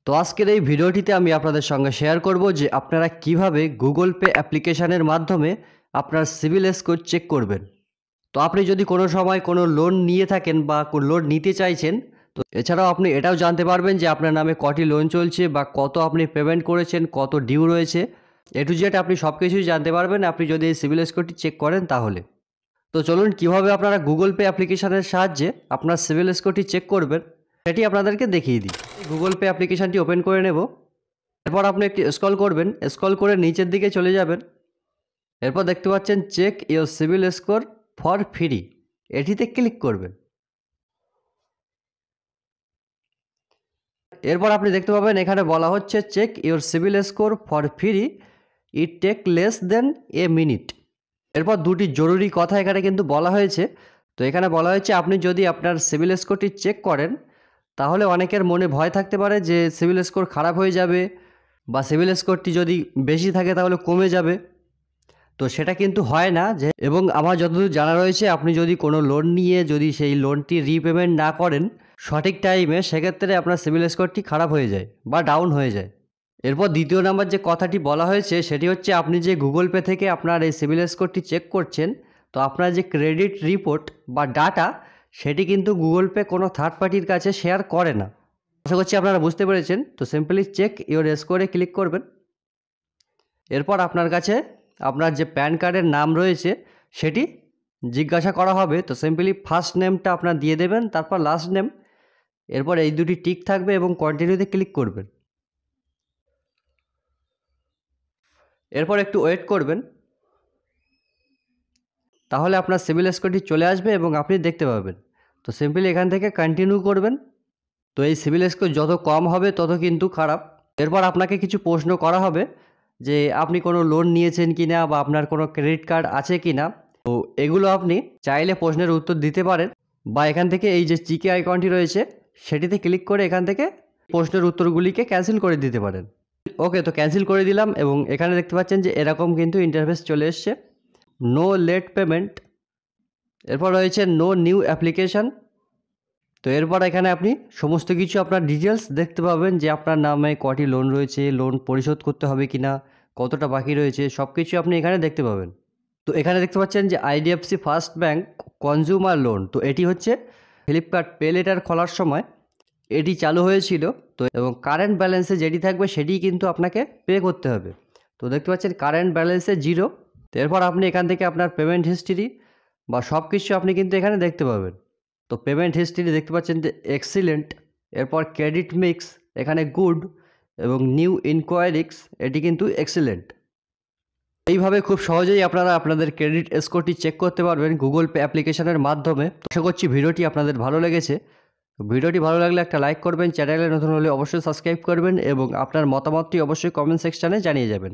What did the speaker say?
তো আজকের এই ভিডিওটিতে আমি আপনাদের সঙ্গে শেয়ার করব যে আপনারা কিভাবে গুগল পে অ্যাপ্লিকেশনের মাধ্যমে আপনার সিবিল স্কোর চেক করবেন। তো আপনি যদি কোনো সময় কোনো লোন নিয়ে থাকেন বা লোন নিতে চাইছেন, তো এছাড়াও আপনি এটাও জানতে পারবেন যে আপনার নামে কটি লোন চলছে বা কত আপনি পেমেন্ট করেছেন, কত ডিউ রয়েছে, এ টু জেড আপনি সব কিছুই জানতে পারবেন আপনি যদি এই সিবিল স্কোরটি চেক করেন তাহলে। তো চলুন কিভাবে আপনারা গুগল পে অ্যাপ্লিকেশনের সাহায্যে আপনার সিবিল স্কোরটি চেক করবেন সেটি আপনাদেরকে দেখিয়ে দিই। গুগল পে অ্যাপ্লিকেশানটি ওপেন করে নেব। এরপর আপনি একটি স্ক্রল করবেন, স্ক্রল করে নিচের দিকে চলে যাবেন। এরপর দেখতে পাচ্ছেন check your CIBIL score for free, এটিতে ক্লিক করবেন। এরপর আপনি দেখতে পাবেন এখানে বলা হচ্ছে check your CIBIL score for free, it take less than a minute. এরপর দুটি জরুরি কথা এখানে কিন্তু বলা হয়েছে। তো এখানে বলা হয়েছে আপনি যদি আপনার সিবিল স্কোরটি চেক করেন তাহলে অনেকের মনে ভয় থাকতে পারে যে সিবিল স্কোর খারাপ হয়ে যাবে বা সিবিল স্কোরটি যদি বেশি থাকে তাহলে কমে যাবে। তো সেটা কিন্তু হয় না। এবং আমার যতদূর জানা রয়েছে আপনি যদি কোনো লোন নিয়ে যদি সেই লোনটি রিপেমেন্ট না করেন সঠিক টাইমে, সেক্ষেত্রে আপনার সিবিল স্কোরটি খারাপ হয়ে যায় বা ডাউন হয়ে যায়। এরপর দ্বিতীয় নাম্বার যে কথাটি বলা হয়েছে সেটি হচ্ছে আপনি যে গুগল পে থেকে আপনার এই সিবিল স্কোরটি চেক করছেন, তো আপনার যে ক্রেডিট রিপোর্ট বা ডাটা সেটি কিন্তু গুগল পে কোনো থার্ড পার্টির কাছে শেয়ার করে না। আশা করছি আপনারা বুঝতে পেরেছেন। তো সিম্পলি চেক ইওর স্কোরে ক্লিক করবেন। এরপর আপনার কাছে আপনার যে প্যান কার্ডের নাম রয়েছে সেটি জিজ্ঞাসা করা হবে। তো সিম্পলি ফার্স্ট নেমটা আপনার দিয়ে দেবেন, তারপর লাস্ট নেম। এরপর এই দুটি টিক থাকবে এবং কন্টিনিউতে ক্লিক করবেন। এরপর একটু ওয়েট করবেন, তাহলে আপনার সিবিল স্কোরটি চলে আসবে এবং আপনি দেখতে পাবেন। তো সিম্পলি এখান থেকে কন্টিনিউ করবেন। তো এই সিবিল স্কোর যত কম হবে তত কিন্তু খারাপ। এরপর আপনাকে কিছু প্রশ্ন করা হবে যে আপনি কোনো লোন নিয়েছেন কি না বা আপনার কোনো ক্রেডিট কার্ড আছে কি না। তো এগুলো আপনি চাইলে প্রশ্নের উত্তর দিতে পারেন বা এখান থেকে এই যে চিকে আইকনটি রয়েছে সেটিতে ক্লিক করে এখান থেকে প্রশ্নের উত্তরগুলিকে ক্যান্সেল করে দিতে পারেন। ওকে, তো ক্যান্সেল করে দিলাম এবং এখানে দেখতে পাচ্ছেন যে এরকম কিন্তু ইন্টারফেস চলে এসছে। নো লেট পেমেন্ট, এরপর রয়েছে নো নিউ অ্যাপ্লিকেশান। তো এরপর এখানে আপনি সমস্ত কিছু আপনার ডিটেলস দেখতে পাবেন যে আপনার নামে কটি লোন রয়েছে, লোন পরিশোধ করতে হবে কি না, কতটা বাকি রয়েছে, সব কিছু আপনি এখানে দেখতে পাবেন। তো এখানে দেখতে পাচ্ছেন যে IDFC first bank consumer loan, তো এটি হচ্ছে ফ্লিপকার্ট পে লেটার খোলার সময় এটি চালু হয়েছিল। তো এবং কারেন্ট ব্যালেন্সে যেটি থাকবে সেটি কিন্তু আপনাকে পে করতে হবে। তো দেখতে পাচ্ছেন কারেন্ট ব্যালেন্সে 0। তো এরপর আপনি এখান থেকে আপনার পেমেন্ট হিস্ট্রি বা সব কিছু আপনি কিন্তু এখানে দেখতে পাবেন। তো পেমেন্ট হিস্ট্রি দেখতে পাচ্ছেন যে এক্সিলেন্ট, এরপর ক্রেডিট মিক্স এখানে গুড এবং নিউ ইনকোয়ারিজ এটি কিন্তু এক্সিলেন্ট। এইভাবে খুব সহজেই আপনারা আপনাদের ক্রেডিট স্কোরটি চেক করতে পারবেন গুগল পে অ্যাপ্লিকেশনের মাধ্যমে। আশা করছি ভিডিওটি আপনাদের ভালো লেগেছে। ভিডিওটি ভালো লাগলে একটা লাইক করবেন, চ্যানেলে নতুন হলে অবশ্যই সাবস্ক্রাইব করবেন এবং আপনার মতামতটি অবশ্যই কমেন্ট সেকশানে জানিয়ে যাবেন।